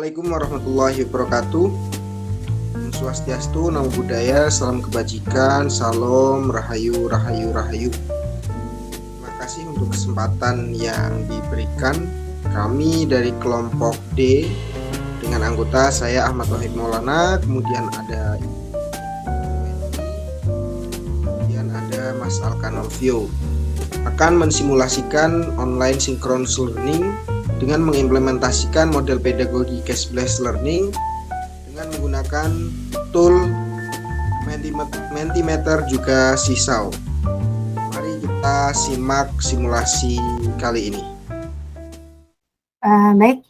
Assalamualaikum warahmatullahi wabarakatuh. Om Swastiastu, Namo Buddhaya, salam kebajikan, salam, rahayu, rahayu, rahayu. Terima kasih untuk kesempatan yang diberikan. Kami dari kelompok D dengan anggota saya Ahmad Wahid Maulana, kemudian ada kemudian ada Mas Alkanovio akan mensimulasikan online synchronous learning dengan mengimplementasikan model pedagogi case-based learning dengan menggunakan tool Mentimeter juga Sisau. Mari kita simak simulasi kali ini. Baik,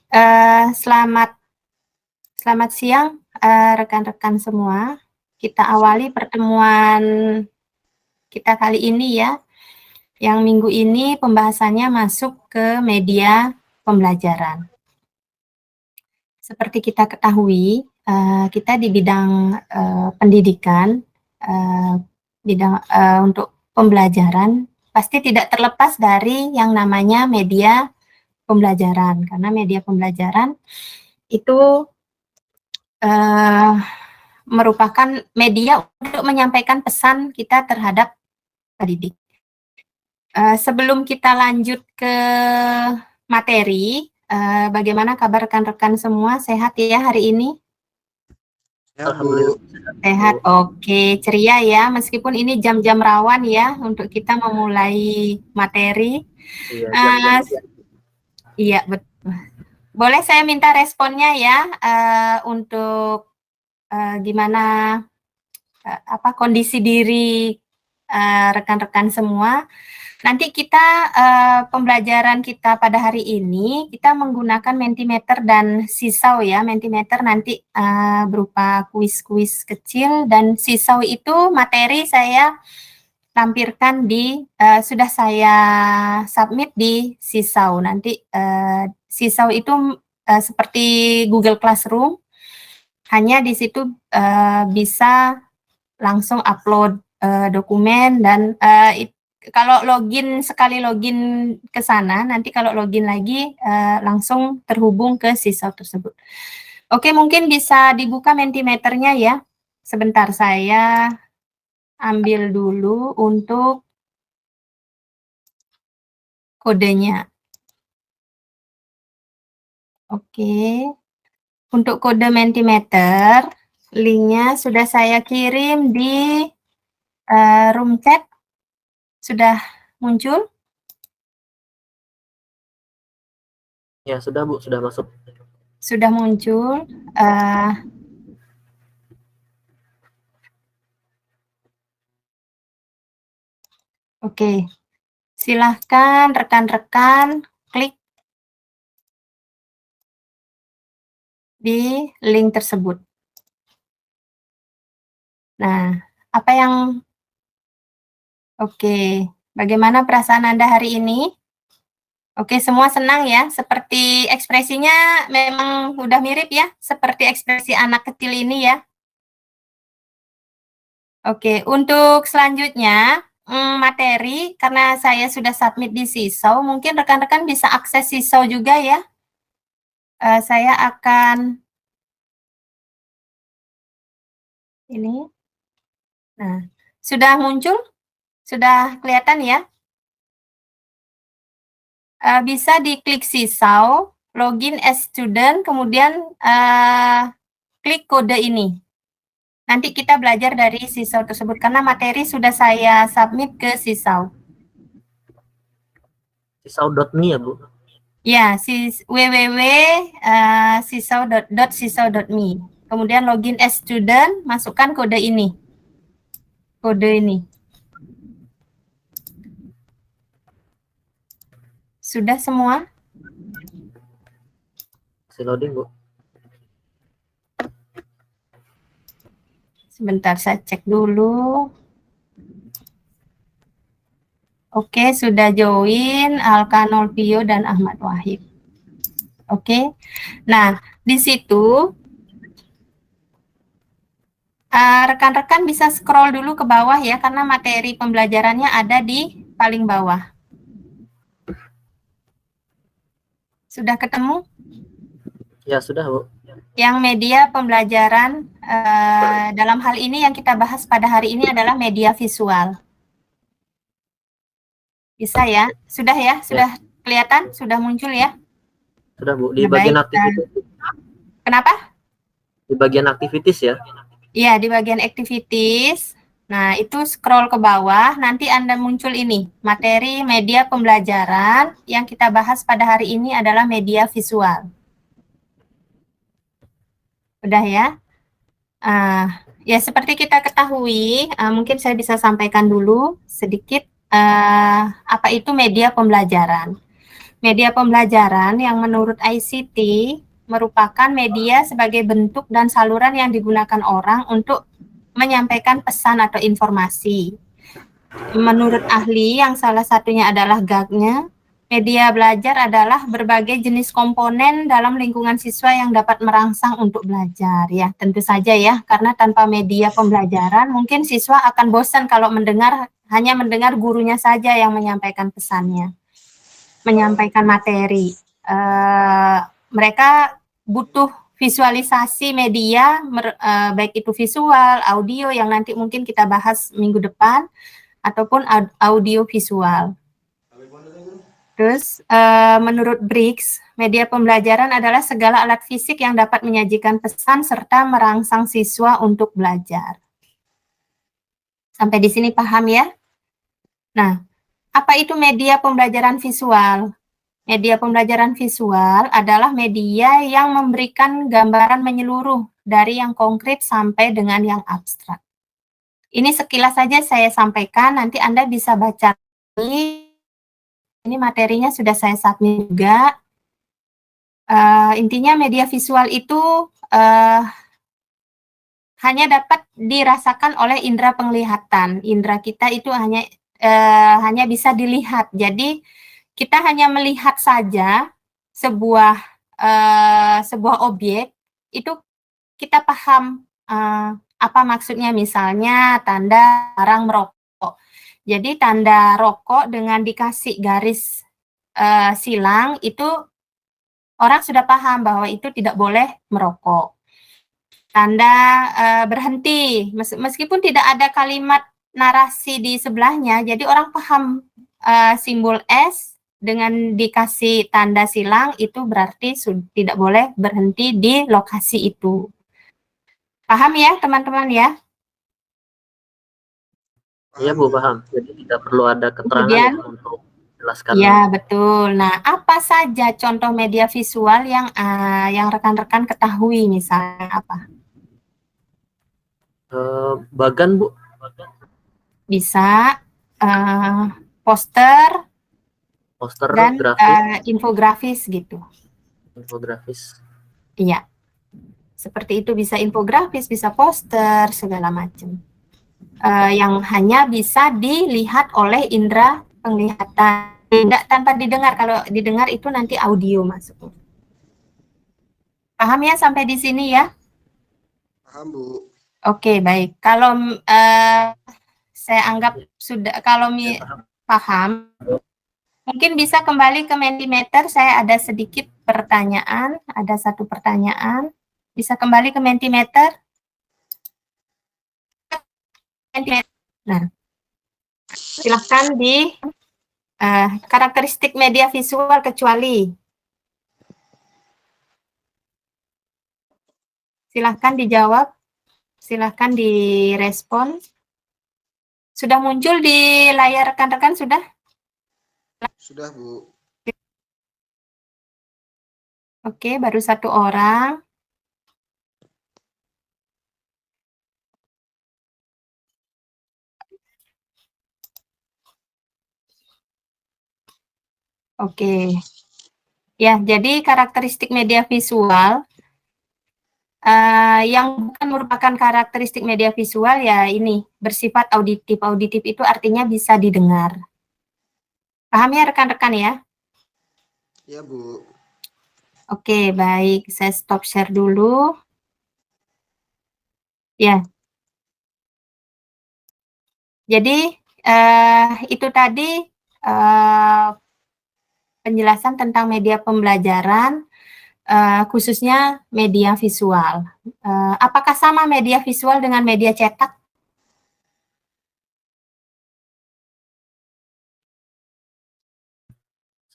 selamat siang rekan-rekan semua. Kita awali pertemuan kita kali ini ya. Yang minggu ini pembahasannya masuk ke media pembelajaran. Seperti kita ketahui, kita di bidang pendidikan, untuk pembelajaran pasti tidak terlepas dari yang namanya media pembelajaran, karena media pembelajaran itu merupakan media untuk menyampaikan pesan kita terhadap pendidik. Sebelum kita lanjut ke materi, bagaimana kabar rekan-rekan semua? Sehat ya hari ini? Alhamdulillah. Sehat, oke, ceria ya, meskipun ini jam-jam rawan ya untuk kita memulai materi. Iya, betul. Boleh saya minta responnya ya untuk gimana kondisi diri rekan-rekan semua. Nanti kita pembelajaran kita pada hari ini kita menggunakan Mentimeter dan Sisau ya. Mentimeter nanti berupa kuis-kuis kecil dan Sisau itu materi saya tampilkan di sudah saya submit di Sisau. Nanti Sisau itu seperti Google Classroom, hanya di situ bisa langsung upload dokumen dan kalau sekali login ke sana, nanti kalau login lagi langsung terhubung ke Sisau tersebut. Oke, mungkin bisa dibuka Mentimeternya ya. Sebentar, saya ambil dulu untuk kodenya. Oke, untuk kode Mentimeter, linknya sudah saya kirim di room chat. Sudah muncul? Ya, sudah Bu, sudah masuk. Sudah muncul. Oke, silahkan rekan-rekan klik di link tersebut. Nah, Oke, bagaimana perasaan Anda hari ini? Oke, semua senang ya? Seperti ekspresinya memang udah mirip ya? Seperti ekspresi anak kecil ini ya? Oke, untuk selanjutnya, materi, karena saya sudah submit di Sisau, mungkin rekan-rekan bisa akses Sisau juga ya? Saya akan ini. Nah, sudah muncul? Sudah kelihatan ya? Bisa diklik Sisau, login as student, kemudian klik kode ini. Nanti kita belajar dari Sisau tersebut, karena materi sudah saya submit ke Sisau. Sisau.me ya, Bu? Ya, www.sisau.me. Kemudian login as student, masukkan kode ini. Kode ini. Sudah semua? Masih loading, Bu. Sebentar, saya cek dulu. Oke, sudah join Alkanovio dan Ahmad Wahid. Oke. Nah, di situ rekan-rekan bisa scroll dulu ke bawah ya, karena materi pembelajarannya ada di paling bawah. Sudah ketemu? Ya, sudah, Bu. Yang media pembelajaran dalam hal ini yang kita bahas pada hari ini adalah media visual. Bisa ya? Sudah ya? Sudah kelihatan? Sudah muncul ya? Sudah Bu, di Nah, bagian baik. aktivitas. Kenapa? Di bagian aktivitas ya. Iya, di bagian activities. Nah, itu scroll ke bawah, nanti Anda muncul ini, materi media pembelajaran yang kita bahas pada hari ini adalah media visual. Udah ya? Ya, seperti kita ketahui, mungkin saya bisa sampaikan dulu sedikit apa itu media pembelajaran. Media pembelajaran yang menurut ICT merupakan media sebagai bentuk dan saluran yang digunakan orang untuk menyampaikan pesan atau informasi. Menurut ahli yang salah satunya adalah GAG-nya, media belajar adalah berbagai jenis komponen dalam lingkungan siswa yang dapat merangsang untuk belajar. Ya, tentu saja ya, karena tanpa media pembelajaran mungkin siswa akan bosan kalau hanya mendengar gurunya saja yang menyampaikan pesannya, menyampaikan materi. Mereka butuh visualisasi media, baik itu visual, audio yang nanti mungkin kita bahas minggu depan, ataupun audio visual. Terus, menurut Briggs, media pembelajaran adalah segala alat fisik yang dapat menyajikan pesan serta merangsang siswa untuk belajar. Sampai di sini paham ya? Nah, apa itu media pembelajaran visual? Media pembelajaran visual adalah media yang memberikan gambaran menyeluruh dari yang konkret sampai dengan yang abstrak. Ini sekilas saja saya sampaikan, nanti Anda bisa baca. Ini materinya sudah saya submit juga. Intinya media visual itu hanya dapat dirasakan oleh indera penglihatan. Indera kita itu hanya bisa dilihat. Jadi kita hanya melihat saja sebuah objek, itu kita paham apa maksudnya, misalnya tanda larang merokok. Jadi tanda rokok dengan dikasih garis silang itu orang sudah paham bahwa itu tidak boleh merokok. Tanda berhenti, meskipun tidak ada kalimat narasi di sebelahnya, jadi orang paham simbol S dengan dikasih tanda silang itu berarti tidak boleh berhenti di lokasi itu. Paham ya teman-teman ya? Iya Bu, paham. Jadi tidak perlu ada keterangan Kemudian, ya untuk jelaskan. ya betul. Nah, apa saja contoh media visual yang rekan-rekan ketahui, misalnya apa? Bagan Bu. Bisa poster Poster, dan grafis, infografis gitu. infografis. Iya. Seperti itu, bisa infografis, bisa poster, segala macam. Yang hanya bisa dilihat oleh indera penglihatan. Tidak tanpa didengar. Kalau didengar itu nanti audio masuk. Paham ya sampai di sini ya? Paham, Bu. Oke, baik. Kalau saya anggap sudah, kalau paham, mungkin bisa kembali ke Mentimeter. Saya ada sedikit pertanyaan, ada satu pertanyaan. Bisa kembali ke Mentimeter. Nah, silahkan di karakteristik media visual kecuali. Silahkan dijawab, silahkan direspon. Sudah muncul di layar rekan-rekan, sudah? Sudah, Bu. Oke, baru satu orang. Oke. Ya, jadi karakteristik media visual yang bukan merupakan karakteristik media visual ya ini, bersifat auditif. Auditif itu artinya bisa didengar. Paham ya rekan-rekan ya? Ya, Bu. Oke, baik. Saya stop share dulu. Ya. Jadi, itu tadi penjelasan tentang media pembelajaran. khususnya media visual. Apakah sama media visual dengan media cetak?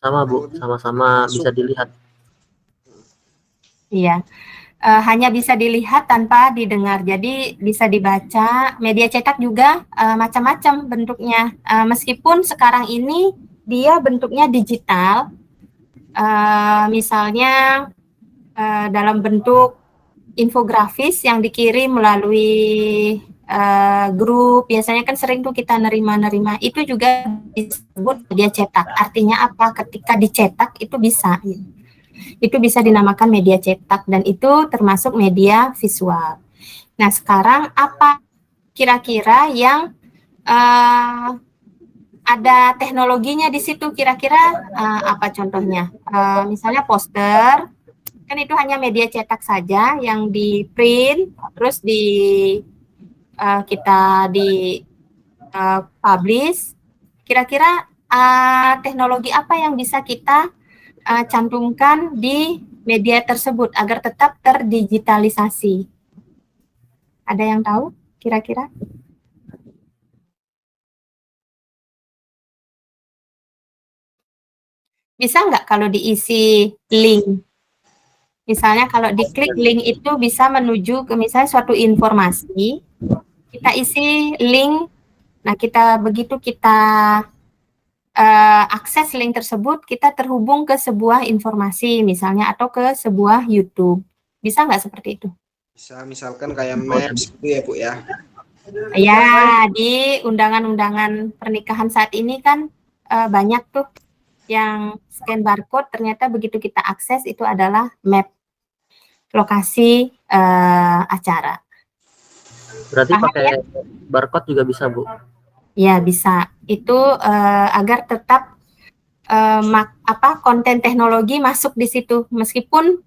Sama Bu, sama-sama Masuk. bisa dilihat. Iya. Hanya bisa dilihat tanpa didengar. Jadi bisa dibaca. Media cetak juga macam-macam bentuknya. Meskipun sekarang ini dia bentuknya digital, misalnya dalam bentuk infografis yang dikirim melalui grup. Biasanya kan sering tuh kita nerima-nerima. Itu juga disebut media cetak. Artinya apa? Ketika dicetak itu bisa. Itu bisa dinamakan media cetak dan itu termasuk media visual. Nah, sekarang apa kira-kira yang ada teknologinya di situ? Kira-kira apa contohnya? Misalnya poster, kan itu hanya media cetak saja yang di print, terus kita di publish. Kira-kira teknologi apa yang bisa kita cantumkan di media tersebut agar tetap terdigitalisasi? Ada yang tahu kira-kira? Bisa nggak kalau diisi link? Misalnya kalau diklik link itu bisa menuju ke misalnya suatu informasi, kita isi link, nah begitu kita akses link tersebut, kita terhubung ke sebuah informasi misalnya atau ke sebuah YouTube. Bisa nggak seperti itu? Bisa, misalkan kayak Maps gitu ya Bu ya. Ya, di undangan-undangan pernikahan saat ini kan banyak tuh yang scan barcode, ternyata begitu kita akses itu adalah map lokasi acara. Berarti pakai barcode juga bisa Bu? Ya, bisa. Itu agar tetap konten teknologi masuk di situ meskipun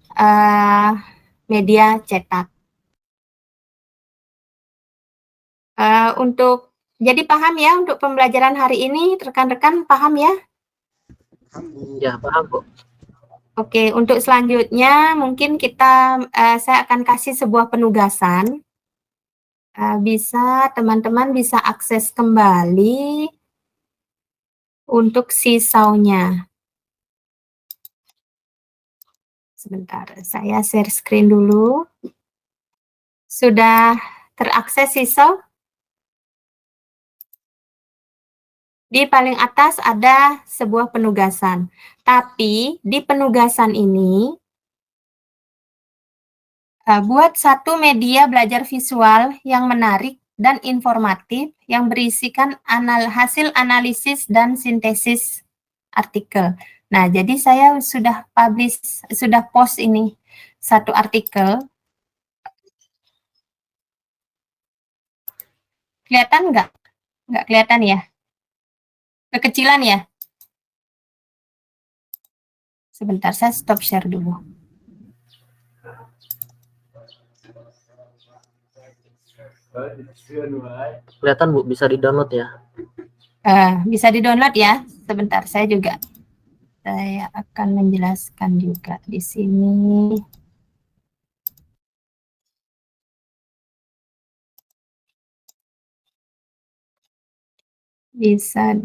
media cetak. Jadi paham ya untuk pembelajaran hari ini, rekan-rekan paham ya? Paham Bu. Ya, paham Bu. Oke, untuk selanjutnya mungkin saya akan kasih sebuah penugasan. Teman-teman bisa akses kembali untuk sisaunya. Sebentar, saya share screen dulu. Sudah terakses sisau? Di paling atas ada sebuah penugasan. Tapi di penugasan ini, buat satu media belajar visual yang menarik dan informatif yang berisikan hasil analisis dan sintesis artikel. Nah, jadi saya sudah post ini satu artikel. Kelihatan nggak? Nggak kelihatan ya? Kekecilan ya? Sebentar, saya stop share dulu. Kelihatan Bu, bisa di-download ya? Bisa di-download ya. Sebentar, saya akan menjelaskan juga di sini. Bisa.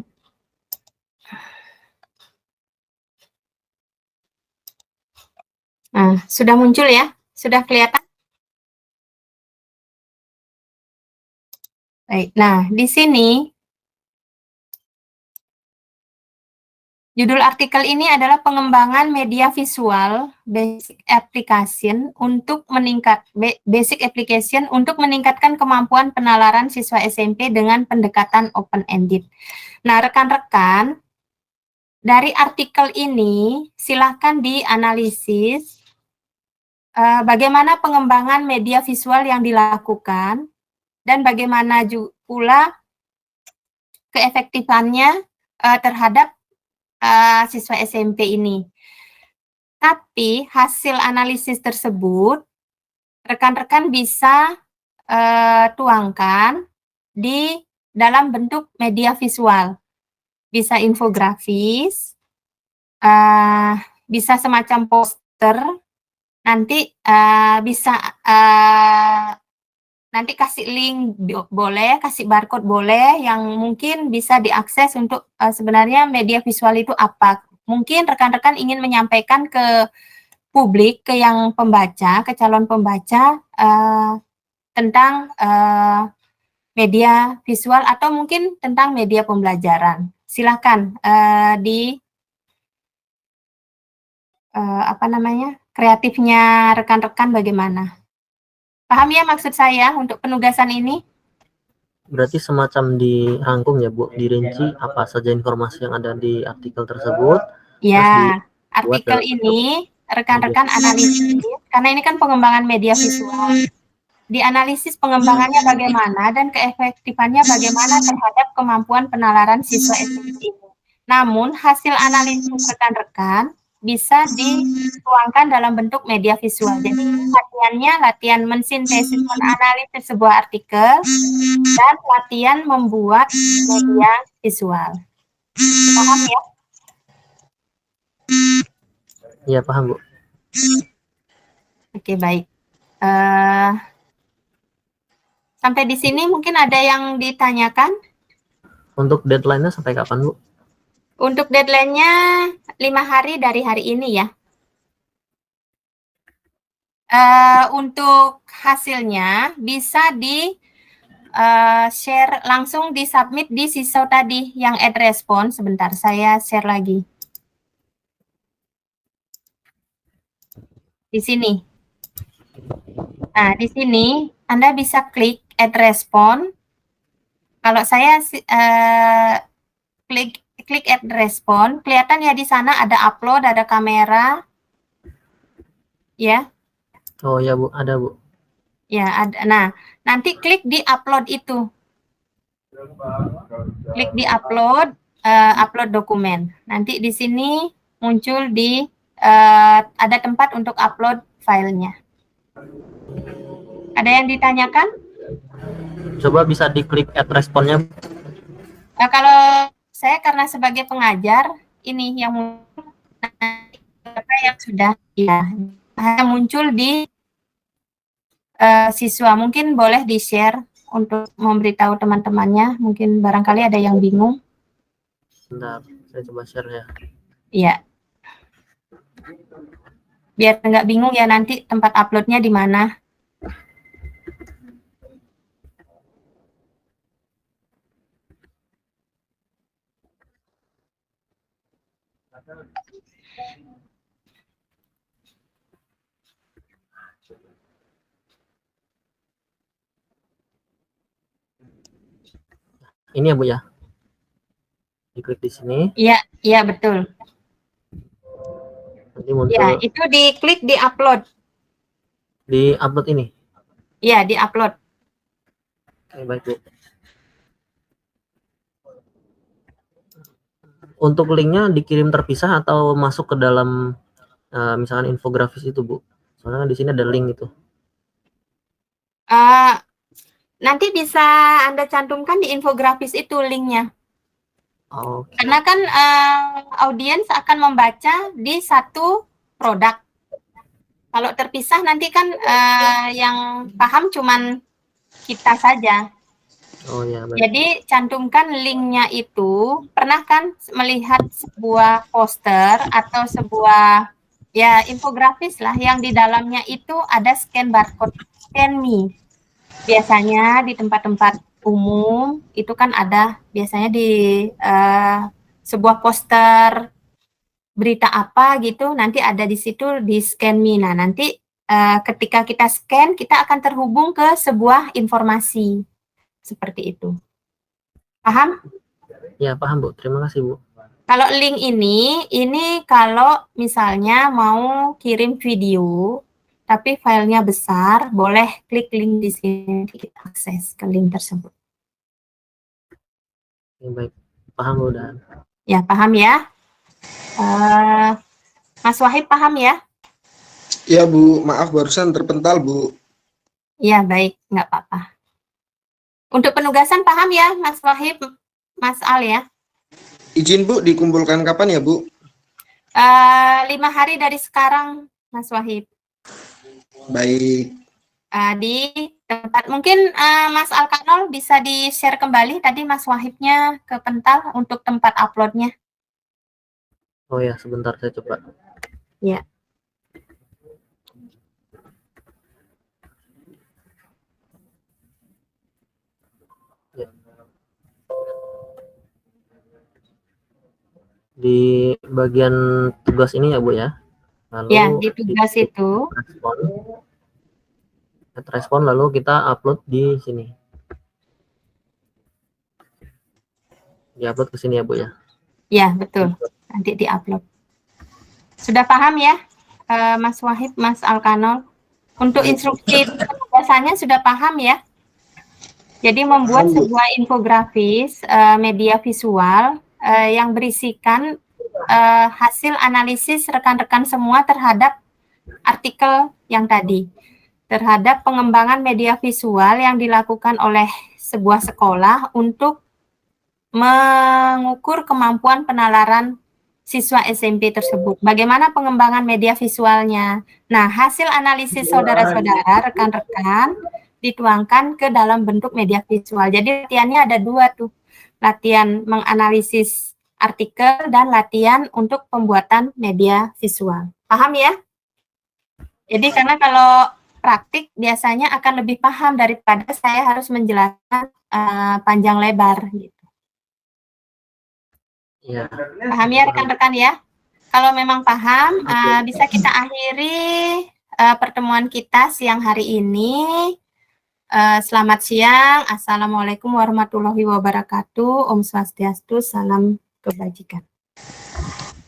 Nah, sudah muncul ya? Sudah kelihatan? Baik. Nah, di sini judul artikel ini adalah pengembangan media visual basic application untuk meningkatkan kemampuan penalaran siswa SMP dengan pendekatan open-ended. Nah, rekan-rekan, dari artikel ini silahkan dianalisis bagaimana pengembangan media visual yang dilakukan dan bagaimana pula keefektifannya terhadap siswa SMP ini. Tapi hasil analisis tersebut rekan-rekan bisa tuangkan di dalam bentuk media visual. Bisa infografis, bisa semacam poster, nanti bisa nanti kasih link boleh, kasih barcode boleh, yang mungkin bisa diakses untuk sebenarnya media visual itu apa. Mungkin rekan-rekan ingin menyampaikan ke publik, ke yang pembaca, ke calon pembaca tentang media visual atau mungkin tentang media pembelajaran. Silakan apa namanya, kreatifnya rekan-rekan bagaimana. Paham ya maksud saya untuk penugasan ini? Berarti semacam dirangkum ya Bu, dirinci apa saja informasi yang ada di artikel tersebut. Ya, dibuat artikel dalam ini rekan-rekan analisis, karena ini kan pengembangan media visual. Dianalisis pengembangannya bagaimana dan keefektifannya bagaimana terhadap kemampuan penalaran siswa SMP ini. Namun, hasil analisis rekan-rekan bisa dituangkan dalam bentuk media visual. Jadi, latihannya latihan mensintesis, menganalisis sebuah artikel, dan latihan membuat media visual. Paham ya? Iya, paham Bu. Oke, baik. Sampai di sini mungkin ada yang ditanyakan? Untuk deadline-nya sampai kapan Bu? Untuk deadline-nya 5 hari dari hari ini ya. Untuk hasilnya bisa di share langsung, di submit di siswa tadi yang add response. Sebentar, saya share lagi. Di sini. Nah, di sini Anda bisa klik add response. Kalau saya klik add response, kelihatan ya di sana ada upload, ada kamera. Ya. Oh ya Bu, ada Bu. Ya, ada. Nah, nanti klik di upload itu. Klik di upload, upload dokumen. Nanti di sini muncul di ada tempat untuk upload filenya. Ada yang ditanyakan? Coba bisa diklik add responnya. Nah, kalau saya karena sebagai pengajar, ini yang sudah ya muncul di siswa, mungkin boleh di-share untuk memberitahu teman-temannya, mungkin barangkali ada yang bingung. Bentar, saya coba share ya. Iya. Biar nggak bingung ya nanti tempat uploadnya di mana. Ini ya Bu ya. Diklik di sini. Iya, iya betul. Nanti muncul. Ya, itu diklik di upload. Di upload ini. Iya, di upload. Oke, baik Bu. Untuk linknya dikirim terpisah atau masuk ke dalam misalkan infografis itu Bu? Soalnya di sini ada link itu. Nanti bisa Anda cantumkan di infografis itu linknya. Okay. Karena kan audiens akan membaca di satu produk. Kalau terpisah nanti kan yang paham cuman kita saja. Oh ya, baik. Jadi cantumkan linknya itu. Pernah kan melihat sebuah poster atau sebuah ya infografis lah yang di dalamnya itu ada scan barcode, scan me. Biasanya di tempat-tempat umum itu kan ada biasanya di sebuah poster berita apa gitu, nanti ada di situ di scan me. Nah, nanti ketika kita scan, kita akan terhubung ke sebuah informasi seperti itu. Paham? Ya, paham Bu. Terima kasih Bu. Kalau link ini kalau misalnya mau kirim video tapi filenya besar, boleh klik link di sini, kita akses ke link tersebut. Ya, baik, paham Bu dan. Ya, paham ya. Mas Wahid paham ya? Ya Bu, maaf barusan terpental Bu. Ya, baik, nggak apa-apa. Untuk penugasan paham ya, Mas Wahid, Mas Al ya? Izin Bu, dikumpulkan kapan ya Bu? 5 hari dari sekarang, Mas Wahid. Baik. Di tempat mungkin Mas Alkanol bisa di-share kembali tadi Mas Wahibnya ke Pental untuk tempat uploadnya. Oh ya, sebentar saya coba. Ya. Di bagian tugas ini ya Bu ya. Lalu Ya, di tugas itu. Respon lalu kita upload di sini. Di-upload ke sini ya Bu ya. Ya, betul. Nanti di-upload. Sudah paham ya, Mas Wahib, Mas Alkanol? Untuk instruksi penugasannya sudah paham ya? Jadi membuat sebuah infografis media visual yang berisikan hasil analisis rekan-rekan semua terhadap artikel yang tadi, terhadap pengembangan media visual yang dilakukan oleh sebuah sekolah untuk mengukur kemampuan penalaran siswa SMP tersebut. Bagaimana pengembangan media visualnya? Nah, hasil analisis saudara-saudara, rekan-rekan, dituangkan ke dalam bentuk media visual. Jadi latihannya ada dua tuh. Latihan menganalisis artikel dan latihan untuk pembuatan media visual. Paham ya? Jadi karena kalau praktik biasanya akan lebih paham daripada saya harus menjelaskan panjang lebar gitu. Ya. Paham ya rekan-rekan ya? Kalau memang paham, bisa kita akhiri pertemuan kita siang hari ini. Selamat siang. Assalamualaikum warahmatullahi wabarakatuh. Om Swastiastu. Salam kebajikan.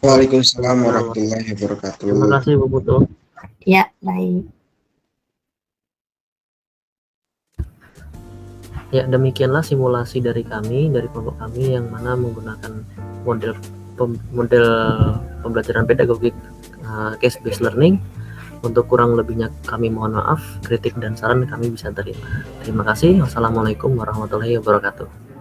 Waalaikumsalam warahmatullahi wabarakatuh. Terima kasih Bu Putu. Ya, baik. Ya, demikianlah simulasi dari kami, dari kelompok kami yang mana menggunakan model pembelajaran pedagogik case based learning. Untuk kurang lebihnya kami mohon maaf, kritik dan saran kami bisa terima. Terima kasih. Wassalamualaikum warahmatullahi wabarakatuh.